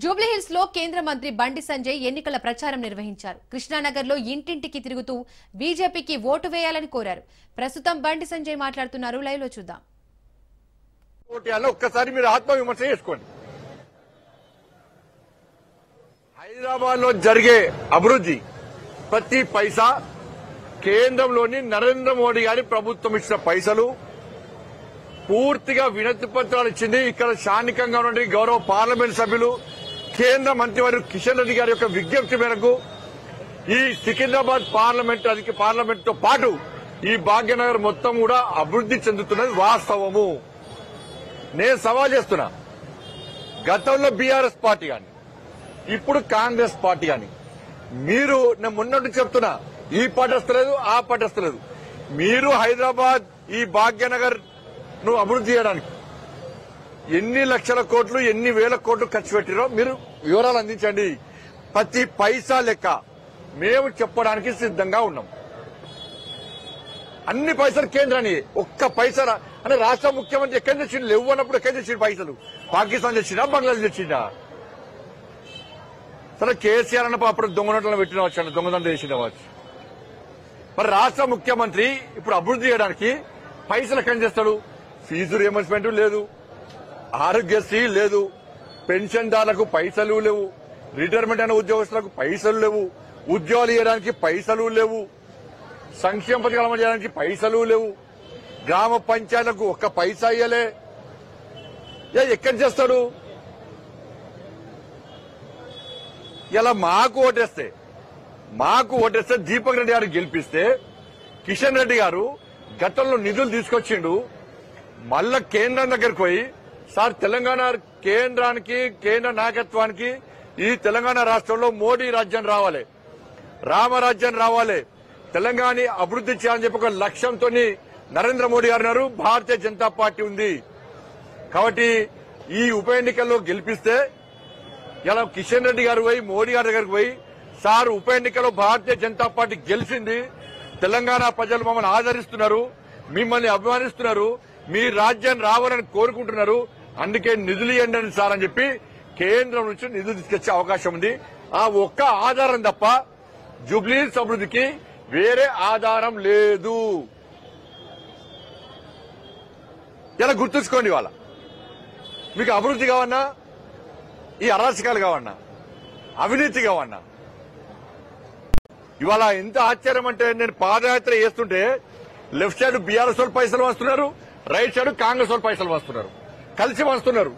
జూబ్లీహిల్స్ లో కేంద్ర మంత్రి బండి సంజయ్ ఎన్నికల ప్రచారం నిర్వహించారు. కృష్ణానగర్ లో ఇంటింటికి తిరుగుతూ బీజేపీకి ఓటు వేయాలని కోరారు. ప్రస్తుతం బండి సంజయ్ మాట్లాడుతున్నారు. లైవ్ లో చూద్దాం. ఒక్కసారి మీరు ఆత్మవిమర్శ చేసుకోండి. హైదరాబాద్ లో జరిగే అభివృద్ధి ప్రతి పైసా కేంద్రంలోని నరేంద్ర మోడీ గారి ప్రభుత్వం ఇచ్చిన పైసలు. పూర్తిగా వినతి పత్రాలు ఇచ్చింది. ఇక్కడ స్థానికంగా ఉన్న గౌరవ పార్లమెంట్ సభ్యులు కేంద్ర మంత్రివర్యులు కిషన్ రెడ్డి గారి యొక్క విజ్ఞప్తి మేరకు ఈ సికింద్రాబాద్ పార్లమెంట్ తో పాటు ఈ భాగ్యనగర్ మొత్తం కూడా అభివృద్ధి చెందుతున్నది వాస్తవము. నేను సవాల్ చేస్తున్నా, గతంలో బీఆర్ఎస్ పార్టీ గాని ఇప్పుడు కాంగ్రెస్ పార్టీ గాని మీరు నేను మొన్నటి చెప్తున్నా, ఈ పార్టీ వస్తలేదు ఆ పార్టీ వస్తలేదు. మీరు హైదరాబాద్ ఈ భాగ్యనగర్ ను అభివృద్ధి చేయడానికి ఎన్ని లక్షల కోట్లు ఎన్ని వేల కోట్లు ఖర్చు పెట్టిరో మీరు వివరాలు అందించండి. ప్రతి పైసా లెక్క మేము చెప్పడానికి సిద్ధంగా ఉన్నాం. అన్ని పైసలు కేంద్రాన్ని ఒక్క పైసా అంటే రాష్ట్ర ముఖ్యమంత్రి ఎక్కడి తెచ్చిండు? లేవు అన్నప్పుడు ఎక్కడి తెచ్చిండు పైసలు? పాకిస్తాన్ తెచ్చిందా బంగ్లాదేశ్ తెచ్చిందా? సరే కేసీఆర్ అన్నప్పుడు అప్పుడు దొంగనోట్లను పెట్టిన వచ్చాడు, దొంగదండ చేసిన వచ్చు. మరి రాష్ట్ర ముఖ్యమంత్రి ఇప్పుడు అభివృద్ధి చేయడానికి పైసలు ఎక్కడి చేస్తాడు? ఫీజు రియంబర్స్మెంట్ లేదు, ఆరోగ్యశ్రీ లేదు, పెన్షన్దారులకు పైసలు లేవు, రిటైర్మెంట్ అయిన ఉద్యోగస్తులకు పైసలు లేవు, ఉద్యోగాలు ఇవ్వడానికి పైసలు లేవు, సంక్షేమ పథకాలు అమలు చేయడానికి పైసలు లేవు, గ్రామ పంచాయతీలకు ఒక్క పైసా ఇయ్యలే. ఎక్కడి చేస్తాడు? ఇలా మాకు ఓటేస్తే దీపక్ రెడ్డి గారు గెలిపిస్తే కిషన్ రెడ్డి గారు గతంలో నిధులు తీసుకొచ్చిండు. మళ్ళా కేంద్రం దగ్గరకు పోయి, సార్ తెలంగాణ కేంద్రానికి కేంద్ర నాయకత్వానికి ఈ తెలంగాణ రాష్ట్రంలో మోడీ రాజ్యం రావాలి, రామరాజ్యం రావాలి, తెలంగాణ అభివృద్ధి చేయాలని చెప్పి ఒక లక్ష్యంతో నరేంద్ర మోడీ గారు ఉన్నారు. భారతీయ జనతా పార్టీ ఉంది. కాబట్టి ఈ ఉప ఎన్నికల్లో గెలిపిస్తే ఇలా కిషన్ రెడ్డి గారు పోయి మోడీ గారి దగ్గరకు పోయి, సార్ ఉప ఎన్నికల్లో భారతీయ జనతా పార్టీ గెలిచింది, తెలంగాణ ప్రజలు మమ్మల్ని ఆదరిస్తున్నారు, మిమ్మల్ని అభిమానిస్తున్నారు, మీ రాజ్యాన్ని రావాలని కోరుకుంటున్నారు, అందుకే నిధులు ఇవ్వండి సార్ అని చెప్పి కేంద్రం నుంచి నిధులు తీసుకొచ్చే అవకాశం ఉంది. ఆ ఒక్క ఆధారం తప్ప జూబ్లీహిల్స్ అభివృద్ధికి వేరే ఆధారం లేదు. ఇలా గుర్తుంచుకోండి. ఇవాళ మీకు అభివృద్ధి కావన్నా, ఈ అరాచకాలు కావన్నా, అవినీతి కావన్నా, ఇవాళ ఎంత ఆశ్చర్యం అంటే, నేను పాదయాత్ర చేస్తుంటే లెఫ్ట్ సైడ్ బీఆర్ఎస్ వాళ్ళు పైసలు వస్తున్నారు, రైట్ సైడ్ కాంగ్రెస్ వాళ్ళు పైసలు వస్తున్నారు, కలిసి వస్తున్నారు.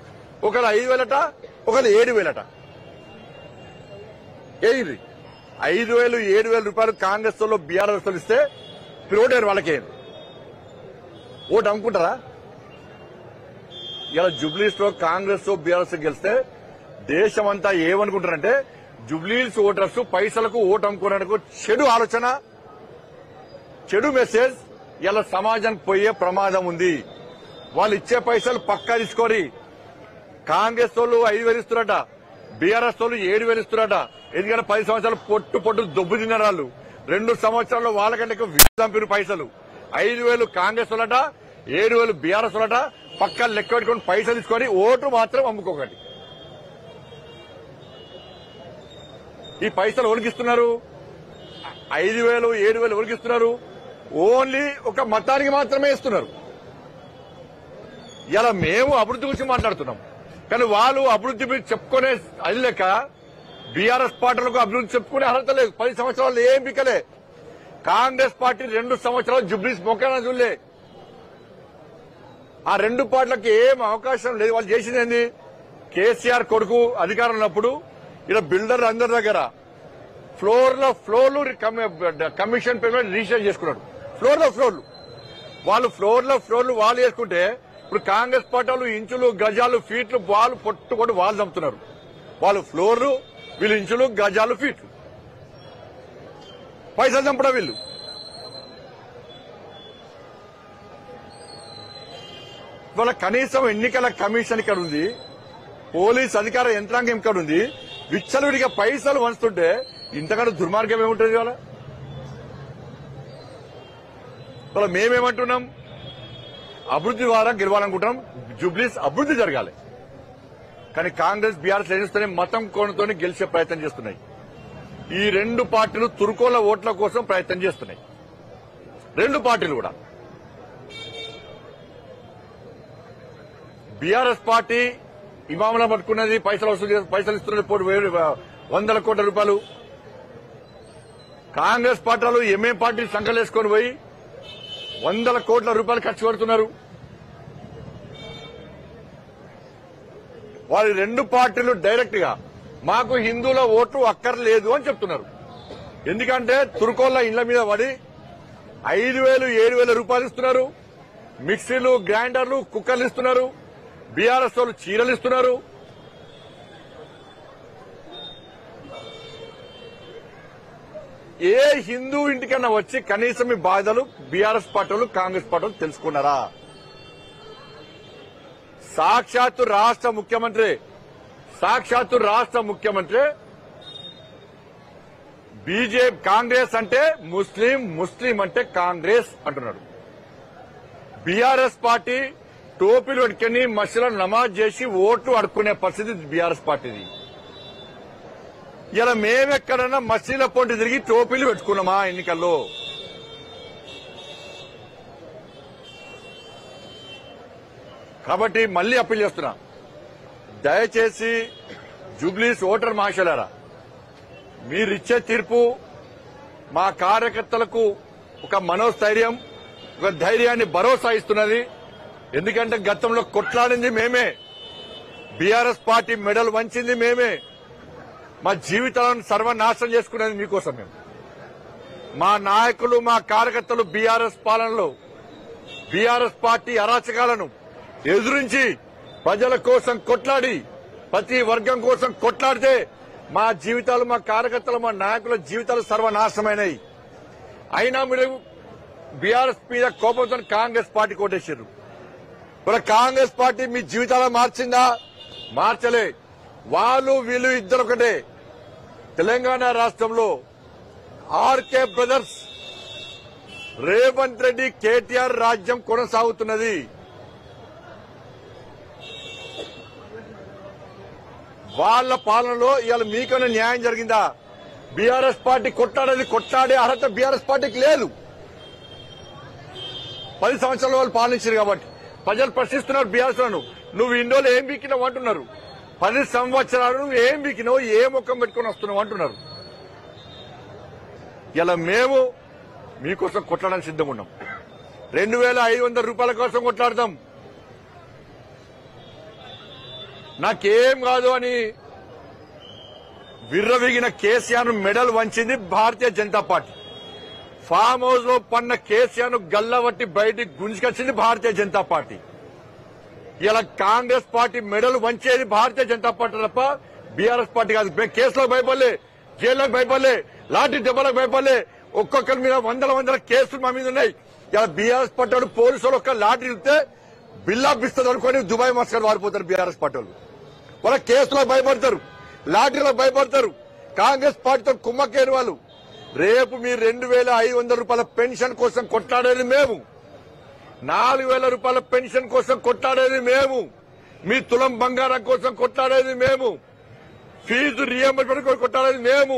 ఒకరు 5,000 ఒకరు 7,000. ఏంది 5,000 7,000 రూపాయలు కాంగ్రెస్ వాళ్ళు బీఆర్ఎస్ వాళ్ళు ఇస్తే ఓటేరు వాళ్ళకే ఓటు అమ్ముకుంటారా? ఇలా జూబ్లీహిల్స్ లో కాంగ్రెస్ బీఆర్ఎస్ గెలిస్తే దేశం అంతా ఏమనుకుంటారంటే జూబ్లీహిల్స్ ఓటర్స్ పైసలకు ఓటు అమ్ముకోవడానికి చెడు ఆలోచన, చెడు మెసేజ్ ఇలా సమాజానికి పోయే ప్రమాదం ఉంది. వాళ్ళు ఇచ్చే పైసలు పక్కా తీసుకోరి. కాంగ్రెస్ వాళ్ళు 5,000 ఇస్తున్నారట, బీఆర్ఎస్ వాళ్ళు 7,000 ఇస్తున్నారట. ఎందుకంటే 10 సంవత్సరాలు పొట్టు దొబ్బు తిన్నారు వాళ్ళు. 2 సంవత్సరాల్లో వాళ్ళకంటే చంపిన పైసలు 5,000 కాంగ్రెస్ వాళ్ళట, 7,000 బీఆర్ఎస్ వాళ్ళట. పక్కా లెక్క పెట్టుకుని పైసలు తీసుకొని ఓటు మాత్రం అమ్ముకోకండి. ఈ పైసలు ఒలికిస్తున్నారు, 5,000 7,000 ఒలికిస్తున్నారు. ఓన్లీ ఒక మతానికి మాత్రమే ఇస్తున్నారు. ఇలా మేము అభివృద్ధి గురించి మాట్లాడుతున్నాం, కానీ వాళ్ళు అభివృద్ధి మీద చెప్పుకునే అది లేక బీఆర్ఎస్ పార్టీలకు అభివృద్ధి చెప్పుకునే అర్హత లేదు. 10 సంవత్సరాలు ఏం పికలే. కాంగ్రెస్ పార్టీ 2 సంవత్సరాలు జూబ్లీహిల్స్ మొక్కన చూడలే. ఆ 2 పార్టీలకు ఏం అవకాశం లేదు. వాళ్ళు చేసింది ఏంది? కేసీఆర్ కొడుకు అధికారం ఉన్నప్పుడు ఇలా బిల్డర్ అందరి దగ్గర ఫ్లోర్లు కమిషన్ పేమెంట్ రిజిస్టర్ చేసుకున్నాడు. ఫ్లోర్లు వాళ్ళు వాళ్ళు చేసుకుంటే ఇప్పుడు కాంగ్రెస్ పార్టీ వాళ్ళు ఇంచులు గజాలు ఫీట్లు వాళ్ళు పొట్టుకొని వాళ్ళు చంపుతున్నారు. వాళ్ళు ఫ్లోర్లు, వీళ్ళు ఇంచులు గజాలు ఫీట్లు పైసలు చంపడం వీళ్ళు. ఇవాళ కనీసం ఎన్నికల కమిషన్ ఇక్కడ ఉంది, పోలీస్ అధికార యంత్రాంగం ఇక్కడ ఉంది. విచ్చలవిడిగా పైసలు వంచుతుంటే ఇంతకంటే దుర్మార్గం ఏముంటుంది? ఇవాళ మేమేమంటున్నాం? అభివృద్ధి ద్వారా గెలవాలనుకుంటున్నాం. జూబ్లీహిల్స్ అభివృద్ధి జరగాలి. కానీ కాంగ్రెస్ బీఆర్ఎస్ ఏం మతం కోణంతో గెలిచే ప్రయత్నం చేస్తున్నాయి. ఈ రెండు పార్టీలు తుర్కోల ఓట్ల కోసం ప్రయత్నం చేస్తున్నాయి. రెండు పార్టీలు కూడా. బీఆర్ఎస్ పార్టీ ఇమాములను పట్టుకున్నది, పైసలు ఇస్తున్నది వందల కోట్ల రూపాయలు. కాంగ్రెస్ పార్టీలు ఎంఏ పార్టీ సంకలేసుకొని పోయి వందల కోట్ల రూపాయలు ఖర్చు పెడుతున్నారు. వారి రెండు పార్టీలు డైరెక్ట్ గా మాకు హిందువుల ఓట్లు అక్కర్లేదు అని చెప్తున్నారు. ఎందుకంటే తుర్కోళ్ల ఇళ్ల మీద పడి 5,000, 7,000 రూపాయలు ఇస్తున్నారు. మిక్సీలు, గ్రైండర్లు, కుక్కర్లు ఇస్తున్నారు. బీఆర్ఎస్ వాళ్ళు చీరలు ఇస్తున్నారు. ఏ హిందూ ఇంటికన్నా వచ్చి కనీసం మీ బాధలు బీఆర్ఎస్ పార్టీ వాళ్ళు, కాంగ్రెస్ పార్టీ వాళ్ళు తెలుసుకున్నారా? సాక్షాత్తు రాష్ట్ర ముఖ్యమంత్రి బీజేపీ కాంగ్రెస్ అంటే ముస్లిం అంటే కాంగ్రెస్ అంటున్నాడు. బీఆర్ఎస్ పార్టీ టోపీలు పెట్టుకుని మసీదులో నమాజ్ చేసి ఓట్లు అడుక్కునే పరిస్థితి బీఆర్ఎస్ పార్టీది. ఇలా మేమెక్కడన్నా మసీదుల పొంటి తిరిగి టోపీలు పెట్టుకున్నామా ఎన్నికల్లో? కాబట్టి మళ్లీ అప్పీల్ చేస్తున్నా, దయచేసి జూబ్లీస్ ఓటర్ మహాశయులారా, మీరిచ్చే తీర్పు మా కార్యకర్తలకు ఒక మనోస్థైర్యం, ఒక ధైర్యాన్ని భరోసా ఇస్తున్నది. ఎందుకంటే గతంలో కొట్లాడింది మేమే, బీఆర్ఎస్ పార్టీ మెడల్ వంచింది మేమే, మా జీవితాలను సర్వనాశనం చేసుకునేది మీకోసం మేము. మా నాయకులు, మా కార్యకర్తలు బీఆర్ఎస్ పాలనలో బీఆర్ఎస్ పార్టీ అరాచకాలను ఎదురించి ప్రజల కోసం కొట్లాడి, ప్రతి వర్గం కోసం కొట్లాడితే మా జీవితాలు, మా కార్యకర్తలు, మా నాయకుల జీవితాలు సర్వనాశనమైనాయి. అయినా మీరు బీఆర్ఎస్ మీద కోపంతో కాంగ్రెస్ పార్టీ కొట్టేశారు. ఇప్పుడు కాంగ్రెస్ పార్టీ మీ జీవితాలను మార్చిందా? మార్చలే. వాళ్ళు వీళ్ళు ఇద్దరు ఒకటే. తెలంగాణ రాష్ట్రంలో ఆర్కే బ్రదర్స్, రేవంత్ రెడ్డి, కేటీఆర్ రాజ్యం కొనసాగుతున్నది. వాళ్ళ పాలనలో ఇవాళ మీకైనా న్యాయం జరిగిందా? బీఆర్ఎస్ పార్టీ కొట్లాడే అర్హత బీఆర్ఎస్ పార్టీకి లేదు. 10 సంవత్సరాలు వాళ్ళు పాలించారు కాబట్టి ప్రజలు ప్రశ్నిస్తున్నారు బీఆర్ఎస్ లను. నువ్వు ఇండోలో ఏం బీకినావు అంటున్నారు. 10 సంవత్సరాలు నువ్వు ఏం బీకినావు, ఏ ముఖం పెట్టుకుని వస్తున్నావు అంటున్నారు. ఇలా మేము మీకోసం కొట్లాడడానికి సిద్ధంగా ఉన్నాం. 2,500 రూపాయల కోసం కొట్లాడతాం. నాకేం కాదు అని విర్రవీగిన KCR medal వంచింది Bharatiya Janata party. Farm house లో పన్న కేసీఆర్ గల్లవట్టి బయటికి గుంజుకొచ్చింది భారతీయ జనతా పార్టీ. ఇలా Congress party medal వంచేది Bharatiya Janata party తప్ప బీఆర్ఎస్ పార్టీ కాదు. కేసులకు భయపడలే, జైళ్లకు భయపడలే, లాఠీ దెబ్బలకు భయపడలే. ఒక్కొక్కరి మీద వందల కేసులు మా మీద ఉన్నాయి. ఇలా బీఆర్ఎస్ పార్టీ వాళ్ళు పోలీసు వాళ్ళు ఒక్క లాఠీ ఇస్తే బిల్లా బిస్తుంది అనుకుని దుబాయ్ మస్కర్ వారిపోతారు బీఆర్ఎస్ పార్టీ వాళ్ళు. వాళ్ళ కేసులకు భయపడతారు, లాఠీలకు భయపడతారు. కాంగ్రెస్ పార్టీతో కుమ్మకేరు వాళ్ళు. రేపు మీరు 2,500 రూపాయల పెన్షన్ కోసం కొట్లాడేది మేము, 4,000 రూపాయల పెన్షన్ కోసం కొట్లాడేది మేము, మీ తులం బంగారం కోసం కొట్లాడేది మేము, ఫీజు రియంబర్స్మెంట్ కోసం కొట్లాడేది మేము,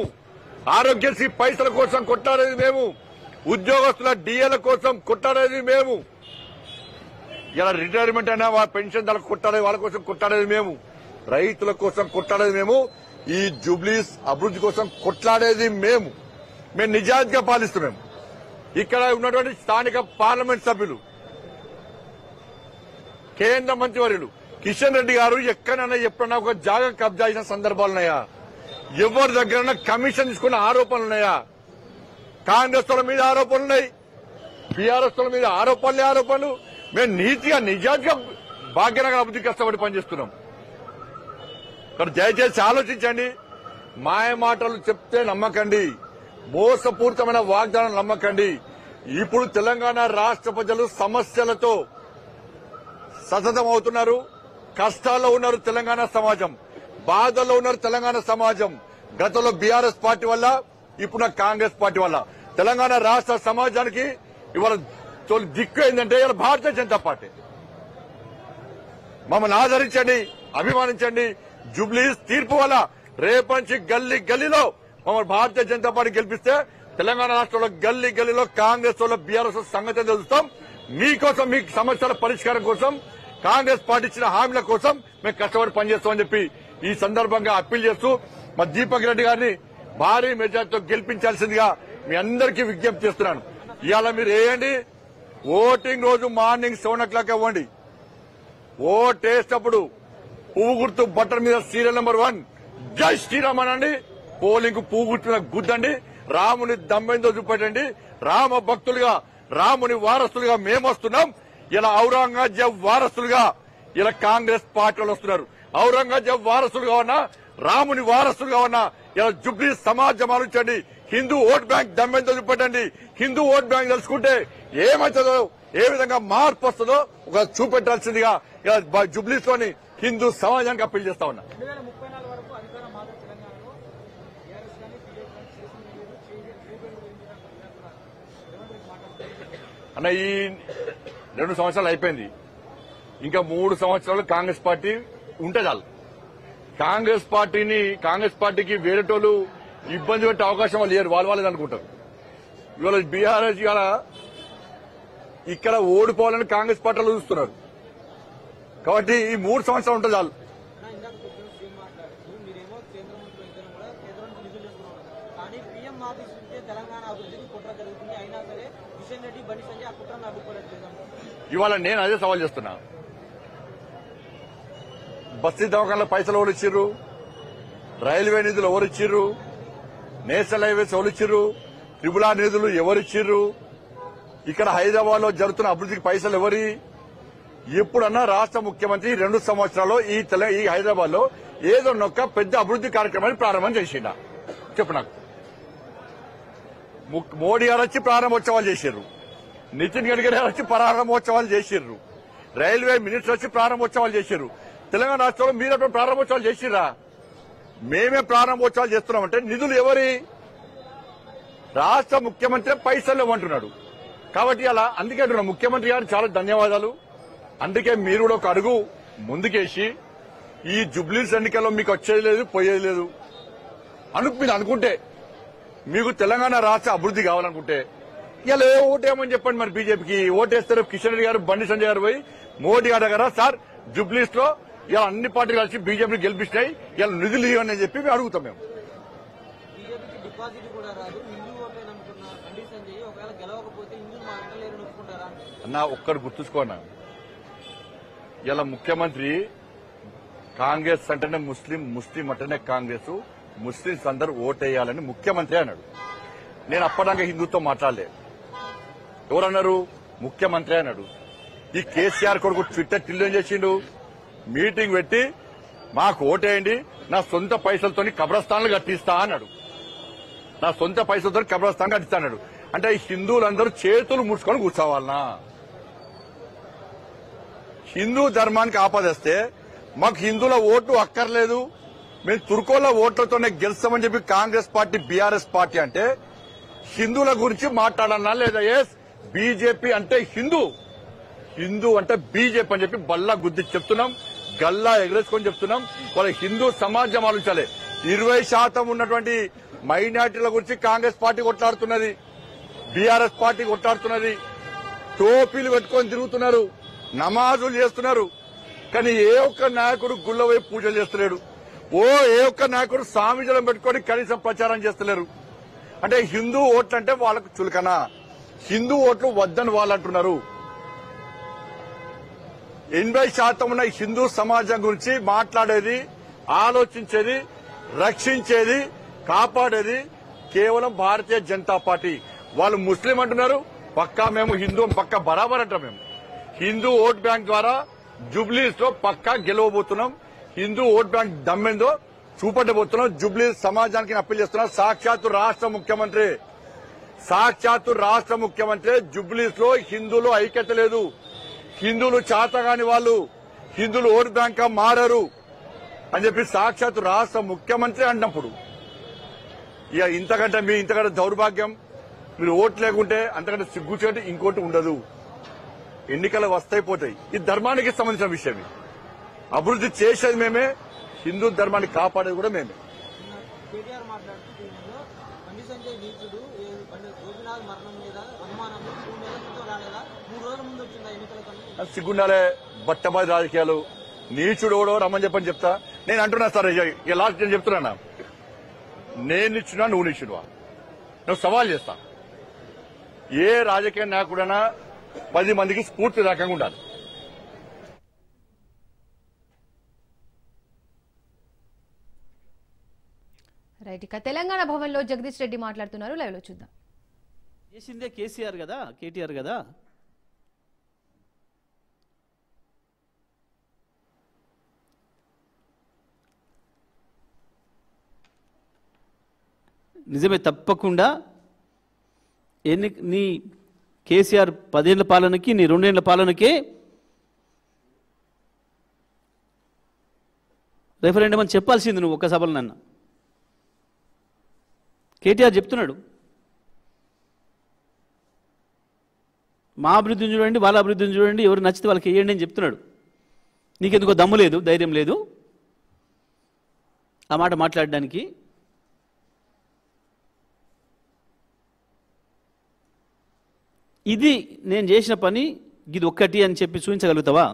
ఆరోగ్యశ్రీ పైసల కోసం కొట్లాడేది మేము, ఉద్యోగస్తుల డిఏల కోసం కొట్లాడేది మేము, ఇలా రిటైర్మెంట్ అయినా పెన్షన్ దానికి కొట్లాడేది వాళ్ళ కోసం కొట్లాడేది మేము, రైతుల కోసం కొట్లాడేది మేము, ఈ జూబ్లీస్ అభివృద్ధి కోసం కొట్లాడేది మేము. మేము నిజాయితీగా పాలిస్తున్నాం. ఇక్కడ ఉన్నటువంటి స్థానిక పార్లమెంట్ సభ్యులు, కేంద్ర మంత్రివర్యులు కిషన్ రెడ్డి గారు ఎక్కడైనా ఎప్పుడన్నా ఒక జాగా కబ్జా చేసిన సందర్భాలున్నాయా? ఎవరి దగ్గర కమిషన్ తీసుకున్న ఆరోపణలున్నాయా? కాంగ్రెస్ వాళ్ళ మీద ఆరోపణలున్నాయి, బీఆర్ఎస్ వాళ్ళ మీద ఆరోపణలు. మేము నీతిగా నిజాయితీగా భాగ్యనగర్ అభివృద్ధికి కష్టపడి పనిచేస్తున్నాం. ఇక్కడ దయచేసి ఆలోచించండి. మాయ మాటలు చెప్తే నమ్మకండి, మోసపూరితమైన వాగ్దానం నమ్మకండి. ఇప్పుడు తెలంగాణ రాష్ట్ర ప్రజలు సమస్యలతో సతతం అవుతున్నారు, కష్టాల్లో ఉన్నారు. తెలంగాణ సమాజం బాధల్లో ఉన్నారు. తెలంగాణ సమాజం గతంలో బీఆర్ఎస్ పార్టీ వల్ల, ఇప్పుడు కాంగ్రెస్ పార్టీ వల్ల తెలంగాణ రాష్ట్ర సమాజానికి ఇవాళ దిక్కు ఏంటంటే ఇవాళ భారతీయ జనతా పార్టీ. మమ్మల్ని ఆదరించండి, అభిమానించండి. జూబ్లీస్ తీర్పు వల్ల రేపటి నుంచి గల్లీ గల్లీలో మమ్మల్ని భారతీయ జనతా పార్టీ గెలిపిస్తే తెలంగాణ రాష్ట్రంలో గల్లీ గల్లీలో కాంగ్రెస్ వాళ్ళ బీఆర్ఎస్ సంగతి తెలుస్తాం. మీకోసం మీ సమస్యల పరిష్కారం కోసం కాంగ్రెస్ పార్టీ ఇచ్చిన హామీల కోసం మేము కష్టపడి పనిచేస్తామని చెప్పి ఈ సందర్భంగా అప్పీల్ చేస్తూ మా దీపక్ రెడ్డి గారిని భారీ మెజార్టీతో గెలిపించాల్సిందిగా మీ అందరికీ విజ్ఞప్తి చేస్తున్నాను. ఇవాళ మీరు వేయండి. ఓటింగ్ రోజు మార్నింగ్ 7 o'clock ఇవ్వండి. ఓటేసేటప్పుడు పువ్వు గుర్తు బట్టన్ మీద సీరియల్ నెంబర్ 1 జై శ్రీరామ్ అనండి. పోలింగ్ పువ్వు గుర్తు మీద గుద్దండి. రాముని దమ్మెందో చూపెట్టండి. రామ భక్తులుగా రాముని వారసులుగా మేము వస్తున్నాం. ఇలా ఔరంగజేబ్ వారసులుగా ఇలా కాంగ్రెస్ పార్టీలు వస్తున్నారు. ఔరంగజేబ్ వారసులుగా ఉన్నా రాముని వారసులుగా ఉన్నా ఇలా జుబ్లీ సమాజం ఆలోచించండి. హిందూ ఓట్ బ్యాంక్ దమ్మెంతో చూపెట్టండి. హిందూ ఓట్ బ్యాంక్ తెలుసుకుంటే ఏమవుతుందో, ఏ విధంగా మార్పు వస్తుందో ఒక చూపెట్టాల్సిందిగా ఇలా జుబ్లీస్ లోని హిందూ సమాజానికి అప్పీల్ చేస్తా ఉన్నా. అన్న ఈ 2 సంవత్సరాలు అయిపోయింది. ఇంకా 3 సంవత్సరాలు కాంగ్రెస్ పార్టీ ఉంటే చాలు. కాంగ్రెస్ పార్టీకి వేరేటోళ్ళు ఇబ్బంది పెట్టే అవకాశం వాళ్ళు లేరు. వాళ్ళే అనుకుంటారు. ఇవాళ బీఆర్ఎస్ ఇవాళ ఇక్కడ ఓడిపోవాలని కాంగ్రెస్ పార్టీలు చూస్తున్నారు. కాబట్టి ఈ 3 సంవత్సరాలు ఉంటే చాలు. ఇవాళ నేను అదే సవాల్ చేస్తున్నా. బస్తీ దవాఖానలో పైసలు ఎవరు ఇచ్చిర్రు? రైల్వే నిధులు ఎవరిచ్చిర్రు? నేషనల్ హైవేస్ ఎవరిచ్చిర్రు? ట్రిపుల్ ఆర్ నిధులు ఎవరిచ్చిర్రు? ఇక్కడ హైదరాబాద్ లో జరుగుతున్న అభివృద్ధికి పైసలు ఎవరి? ఎప్పుడన్నా రాష్ట్ర ముఖ్యమంత్రి 2 సంవత్సరాల్లో ఈ హైదరాబాద్ లో ఏదో నొక్క పెద్ద అభివృద్ది కార్యక్రమాన్ని ప్రారంభం చేసిండా? చెప్పు నాకు. మోడీ గారు వచ్చి ప్రారంభోత్సవాలు చేసిర్రు. నితిన్ గడ్కరీ గారు వచ్చి ప్రారంభోత్సవాలు చేసిర్రు. రైల్వే మినిస్టర్ వచ్చి ప్రారంభోత్సవాలు చేసిర్రు. తెలంగాణ రాష్ట్రంలో మీరు ప్రారంభోత్సవాలు చేసిర్రా? మేమే ప్రారంభోత్సవాలు చేస్తున్నామంటే నిధులు ఎవరి? రాష్ట్ర ముఖ్యమంత్రి పైసలు ఇవ్వమంటున్నాడు. కాబట్టి అలా అందుకే అంటున్నా ముఖ్యమంత్రి గారు చాలా ధన్యవాదాలు. అందుకే మీరు కూడా ఒక అడుగు ముందుకేసి ఈ జుబ్లీస్ ఎన్నికల్లో మీకు వచ్చేది లేదు, పోయేది లేదు మీరు అనుకుంటే, మీకు తెలంగాణ రాష్ట్ర అభివృద్ధి కావాలనుకుంటే ఇలా ఓటేమని చెప్పండి. మరి బీజేపీకి ఓటేస్తారు. కిషన్ రెడ్డి గారు, బండి సంజయ్ గారు పోయి మోడీ గారు దగ్గర సార్ జుబ్లీస్ లో ఇలా అన్ని పార్టీలు కలిసి బీజేపీని గెలిపిస్తాయి, ఇలా నిధులు ఇవ్వని చెప్పి మేము అడుగుతాం. మేము అన్నా ఒక్కరు గుర్తుంచుకోనా, ఇలా ముఖ్యమంత్రి కాంగ్రెస్ అంటేనే ముస్లిం అంటేనే కాంగ్రెస్, ముస్లింస్ అందరూ ఓటేయాలని ముఖ్యమంత్రి అన్నాడు. నేను అప్పటిదాకా హిందూతో మాట్లాడలే. ఎవరన్నారు? ముఖ్యమంత్రి అన్నాడు. ఈ కేసీఆర్ కొడుకు ట్విట్టర్ టిల్లు ఏం చేసిండు? మీటింగ్ పెట్టి మాకు ఓటేయండి, నా సొంత పైసలతో కబ్రస్థాన్లు కట్టిస్తా అన్నాడు. నా సొంత పైసలతో కబ్రస్థాన్ కట్టిస్తా అన్నాడు. అంటే హిందువులందరూ చేతులు ముడుచుకొని కూర్చోవాలనా? హిందూ ధర్మానికి ఆపదేస్తే మాకు హిందువుల ఓటు అక్కర్లేదు, మేము తుర్కోల ఓట్లతోనే గెలుస్తామని చెప్పి కాంగ్రెస్ పార్టీ బీఆర్ఎస్ పార్టీ అంటే హిందువుల గురించి మాట్లాడాలన్నా లేదా? ఎస్, బీజేపీ అంటే హిందూ అంటే బీజేపీ అని చెప్పి బల్లా గుద్ది చెప్తున్నాం, గల్లా ఎగరేసుకొని చెప్తున్నాం. వాళ్ళ హిందూ సమాజం ఆలోచించాలి. 20% ఉన్నటువంటి మైనార్టీల గురించి కాంగ్రెస్ పార్టీ కొట్లాడుతున్నది, బీఆర్ఎస్ పార్టీ కొట్లాడుతున్నది. టోపీలు పెట్టుకొని తిరుగుతున్నారు, నమాజులు చేస్తున్నారు. కానీ ఏ ఒక్క నాయకుడు గుళ్ళ వైపు పూజలు చేస్తలేడు. ఏ ఒక్క నాయకుడు స్వామిజలం పెట్టుకొని కనీసం ప్రచారం చేస్తలేరు. అంటే హిందూ ఓట్లు అంటే వాళ్ళకు చులకనా? హిందూ ఓట్లు వద్దని వాళ్ళు అంటున్నారు. 80% ఉన్న హిందూ సమాజం గురించి మాట్లాడేది, ఆలోచించేది, రక్షించేది, కాపాడేది కేవలం భారతీయ జనతా పార్టీ. వాళ్ళు ముస్లిం అంటున్నారు, పక్కా మేము హిందూ పక్కా బరాబర్ అంటాం. మేము హిందూ ఓట్ బ్యాంక్ ద్వారా జుబ్లీస్ లో పక్కా గెలవబోతున్నాం. హిందూ ఓట్ బ్యాంక్ దమ్మెందో చూపట్టబోతున్నాం. జుబ్లీస్ సమాజానికి అప్పీల్ చేస్తున్నాం. సాక్షాత్తు రాష్ట్ర ముఖ్యమంత్రి జుబ్లీస్ లో హిందువులు ఐక్యత లేదు, హిందువులు చాతగాని వాళ్ళు హిందువులు ఓట్ బ్యాంక్ గా మారారు అని చెప్పి సాక్షాత్తు రాష్ట్ర ముఖ్యమంత్రి అన్నప్పుడు ఇక ఇంతకంటే దౌర్భాగ్యం, మీరు ఓటు లేకుంటే అంతకంటే సిగ్గుచేటు ఇంకోటి ఉండదు. ఎన్నికలు వస్తాయి పోతాయి. ఇది ధర్మానికి సంబంధించిన విషయం. అభివృద్ధి చేసేది మేమే, హిందూ ధర్మాన్ని కాపాడేది కూడా మేమే. కేటీఆర్ మాట్లాడుతూ దీనిలో బండి సంజయ్ నీచుడు గోపినాథ్ మరణం మీద అనుమానం 3 నెలల క్రితం రాలేదా, 3 రోజుల ముందు వచ్చిందా ఎన్నికల కన్నా? సిగ్గుండాలే బట్టబాజీ రాజకీయాలు. నీచుడు ఓడో రమ్మని చెప్పని చెప్తా. నేను అంటున్నా సార్, ఇక లాస్ట్ నేను చెప్తున్నా, నేను ఇచ్చినా నువ్వు నిచ్చుడువా? నువ్వు సవాల్ చేస్తా. ఏ రాజకీయ నాయకుడైనా 10 మందికి స్ఫూర్తి రకంగా ఉండాలి. రైట్. ఇక తెలంగాణ భవన్లో జగదీష్ రెడ్డి మాట్లాడుతున్నారు, లైవ్ లో చూద్దాం. చేసిందే కేసీఆర్ కదా, కేటీఆర్ కదా. నిజమే, తప్పకుండా నీ కేసీఆర్ 10 ఏళ్ల పాలనకి నీ 2 ఏళ్ల పాలనకే రెఫరెండం అని చెప్పాల్సింది నువ్వు ఒక్క సభలో. నన్ను కేటీఆర్ చెప్తున్నాడు, మా అభివృద్ధిని చూడండి, వాళ్ళ అభివృద్ధిని చూడండి, ఎవరు నచ్చితే వాళ్ళకి వేయండి అని చెప్తున్నాడు. నీకెందుకో దమ్ము లేదు, ధైర్యం లేదు ఆ మాట మాట్లాడడానికి. ఇది నేను చేసిన పని, ఇది ఒక్కటి అని చెప్పి చూపించగలుగుతావా?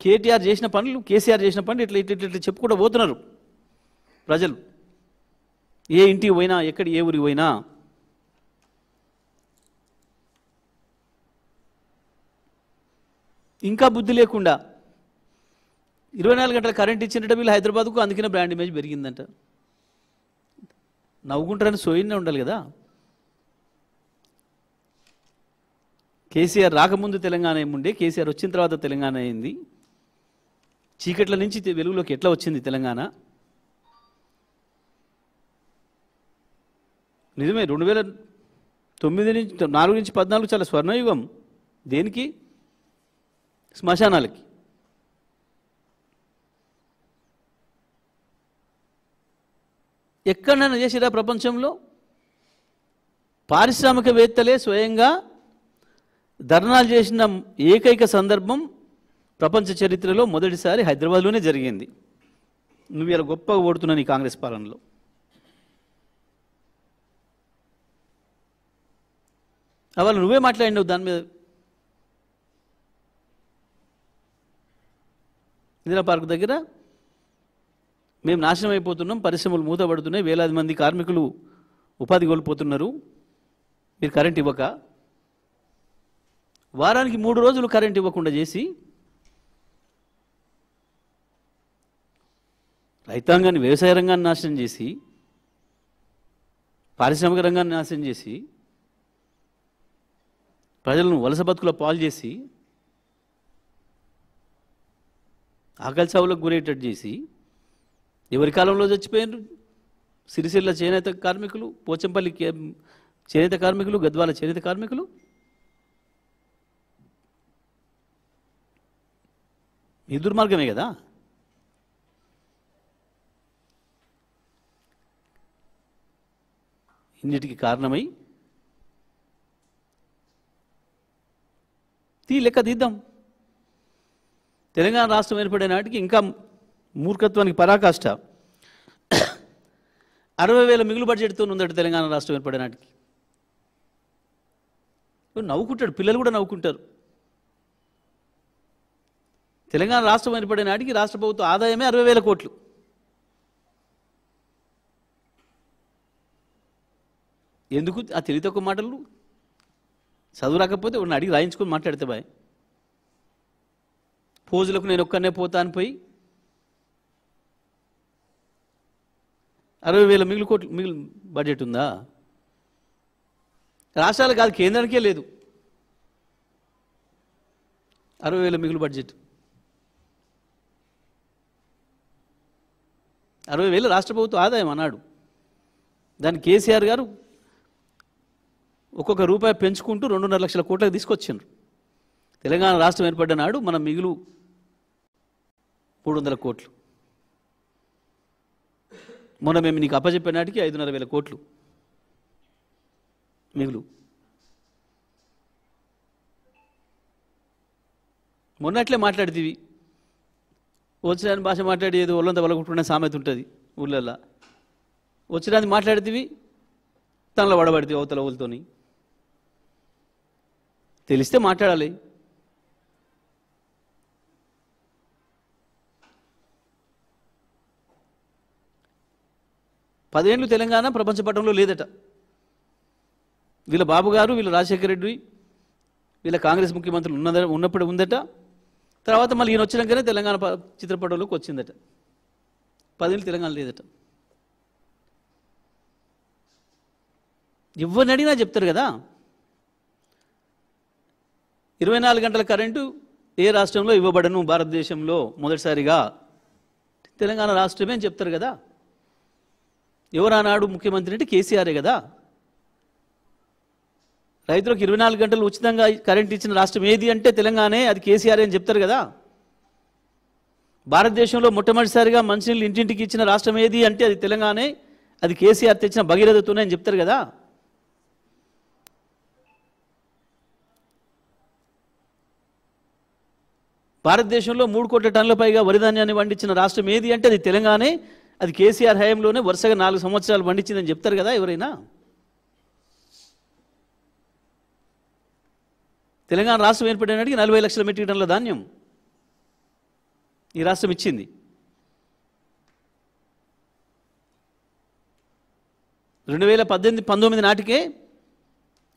కేటీఆర్ చేసిన పనులు, కేసీఆర్ చేసిన పనులు ఇట్లా ఇట్లా ఇట్లా చెప్పుకుంటూ పోతున్నారు ప్రజలు. ఏ ఇంటికి పోయినా, ఎక్కడి ఏ ఊరికి పోయినా. ఇంకా బుద్ధి లేకుండా 24 గంటల కరెంట్ ఇచ్చినట్టు వీళ్ళు హైదరాబాద్కు అందుకనే బ్రాండ్ ఇమేజ్ పెరిగిందంట. నవ్వుకుంటారని సోయినే ఉండాలి కదా. కేసీఆర్ రాకముందు తెలంగాణ ఏముండే, కేసీఆర్ వచ్చిన తర్వాత తెలంగాణ అయింది. చీకట్ల నుంచి వెలుగులోకి ఎట్లా వచ్చింది తెలంగాణ? నిజమే, 2009 నుంచి 4 నుంచి 14 చాలా స్వర్ణయుగం. దేనికి? శ్మశానాలకి. ఎక్కడైనా చేసిరా ప్రపంచంలో? పారిశ్రామికవేత్తలే స్వయంగా ధర్నాలు చేసిన ఏకైక సందర్భం ప్రపంచ చరిత్రలో మొదటిసారి హైదరాబాద్లోనే జరిగింది. నువ్వు ఇలా గొప్పగా ఓడుతున్నావు నీ కాంగ్రెస్ పాలనలో. అవాళ నువ్వే మాట్లాడినావు దాని మీద. ఇందిరా పార్క్ దగ్గర మేము నాశనం అయిపోతున్నాం, పరిశ్రమలు మూతపడుతున్నాయి, వేలాది మంది కార్మికులు ఉపాధి కోల్పోతున్నారు, మీరు కరెంట్ ఇవ్వక. వారానికి 3 రోజులు కరెంట్ ఇవ్వకుండా చేసి రైతాంగాన్ని, వ్యవసాయ రంగాన్ని నాశనం చేసి, పారిశ్రామిక రంగాన్ని నాశనం చేసి, ప్రజలను వలస బతుకుల పాలు చేసి, ఆకలి చావులకు గురేటట్టు చేసి, ఎవరి కాలంలో చచ్చిపోయారు? సిరిసిల్ల చేనేత కార్మికులు, పోచంపల్లి చేనేత కార్మికులు, గద్వాల చేనేత కార్మికులు. ఈ దుర్మార్గమే కదా. ఇన్నిటికి కారణమై లెక్క తీద్దాం. తెలంగాణ రాష్ట్రం ఏర్పడే నాటికి ఇంకా మూర్ఖత్వానికి పరాకాష్ట. 60,000 మిగులు బడ్జెట్తో ఉందట తెలంగాణ రాష్ట్రం ఏర్పడే నాటికి. నవ్వుకుంటాడు, పిల్లలు కూడా నవ్వుకుంటారు. తెలంగాణ రాష్ట్రం ఏర్పడే నాటికి రాష్ట్ర ప్రభుత్వ ఆదాయమే 60,000 కోట్లు. ఎందుకు ఆ తెలివి తక్కువ మాటలు? చదువు రాకపోతే వాడిని అడిగి రాయించుకొని మాట్లాడితే బాయ్. పోజులకు నేను ఒక్కనే పోతా అని పోయి 60,000 మిగులు బడ్జెట్ ఉందా? రాష్ట్రాలు కాదు, కేంద్రానికే లేదు 60,000 మిగులు బడ్జెట్. 60,000 రాష్ట్ర ప్రభుత్వ ఆదాయం అన్నాడు. దాన్ని కేసీఆర్ గారు ఒక్కొక్క రూపాయి పెంచుకుంటూ 2.5 లక్షల కోట్లకు తీసుకొచ్చారు. తెలంగాణ రాష్ట్రం ఏర్పడ్డ నాడు మన మిగులు 300 కోట్లు. మొన్న మేము నీకు అప్పచెప్పే నాటికి 5,500 కోట్లు మిగులు. మొన్నట్లే మాట్లాడితేవి వచ్చిన భాష మాట్లాడి ఏదో ఒళ్ళంతా వలగొట్టుకునే సామెత ఉంటుంది ఊళ్ళల్లో. వచ్చినది మాట్లాడితేవి తనలో వడబడితే అవతల ఊళ్ళతోని. తెలిస్తే మాట్లాడాలి. పదేళ్ళు తెలంగాణ ప్రపంచ పటంలో లేదట. వీళ్ళ బాబు గారు, వీళ్ళ రాజశేఖర రెడ్డి, వీళ్ళ కాంగ్రెస్ ముఖ్యమంత్రులు ఉన్నప్పుడు ఉందట. తర్వాత మళ్ళీ ఈయన వచ్చినాకనే తెలంగాణ చిత్రపటంలోకి వచ్చిందట. 10 ఏళ్ళు తెలంగాణ లేదట. ఎవరిని అడిగినా చెప్తారు కదా. 24 గంటల కరెంటు ఏ రాష్ట్రంలో ఇవ్వబడను భారతదేశంలో మొదటిసారిగా తెలంగాణ రాష్ట్రమే అని చెప్తారు కదా. ఎవరానాడు ముఖ్యమంత్రి అంటే కేసీఆరే కదా. రైతులకు 24 గంటలు ఉచితంగా కరెంట్ ఇచ్చిన రాష్ట్రం ఏది అంటే తెలంగాణే, అది కేసీఆర్ అని చెప్తారు కదా. భారతదేశంలో మొట్టమొదటిసారిగా మంచినీళ్ళు ఇంటింటికి ఇచ్చిన రాష్ట్రం ఏది అంటే అది తెలంగాణే, అది కేసీఆర్ తెచ్చిన భగీరథతోనే అని చెప్తారు కదా. భారతదేశంలో 3 కోట్ల టన్నుల పైగా వరి ధాన్యాన్ని పండించిన రాష్ట్రం ఏది అంటే అది తెలంగాణే, అది కేసీఆర్ హయాంలోనే వరుసగా 4 సంవత్సరాలు పండించిందని చెప్తారు కదా ఎవరైనా. తెలంగాణ రాష్ట్రం ఏర్పడినాడికి 40 లక్షల మెట్రిక్ టన్నుల ధాన్యం ఈ రాష్ట్రం ఇచ్చింది. రెండు 2018-19 నాటికే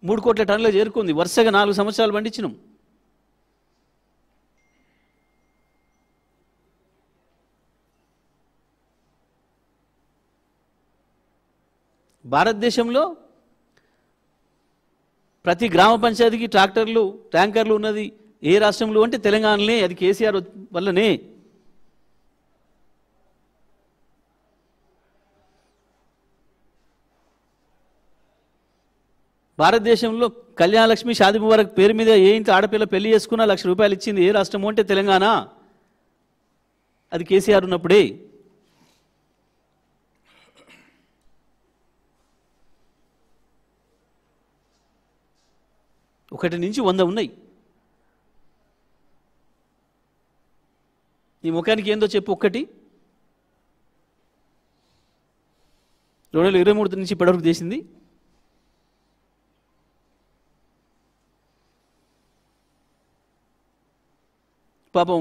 3 కోట్ల టన్నులు చేరుకుంది. వరుసగా 4 సంవత్సరాలు పండించినాం. భారతదేశంలో ప్రతి గ్రామ పంచాయతీకి ట్రాక్టర్లు, ట్యాంకర్లు ఉన్నది ఏ రాష్ట్రంలో అంటే తెలంగాణలో, అది కేసీఆర్ వల్లనే. భారతదేశంలో కళ్యాణలక్ష్మి, షాదీ ముబారక్ పేరు మీద ఏ ఇంట్లో ఆడపిల్ల పెళ్లి చేసుకున్నా ₹1,00,000 ఇచ్చింది ఏ రాష్ట్రము అంటే తెలంగాణ, అది కేసీఆర్ ఉన్నప్పుడే. ఒకటి నుంచి 100 ఉన్నాయి. ఈ ముఖానికి ఏందో చెప్పు. ఒక్కటి 2023 నుంచి ఇప్పటివరకు చేసింది పాపం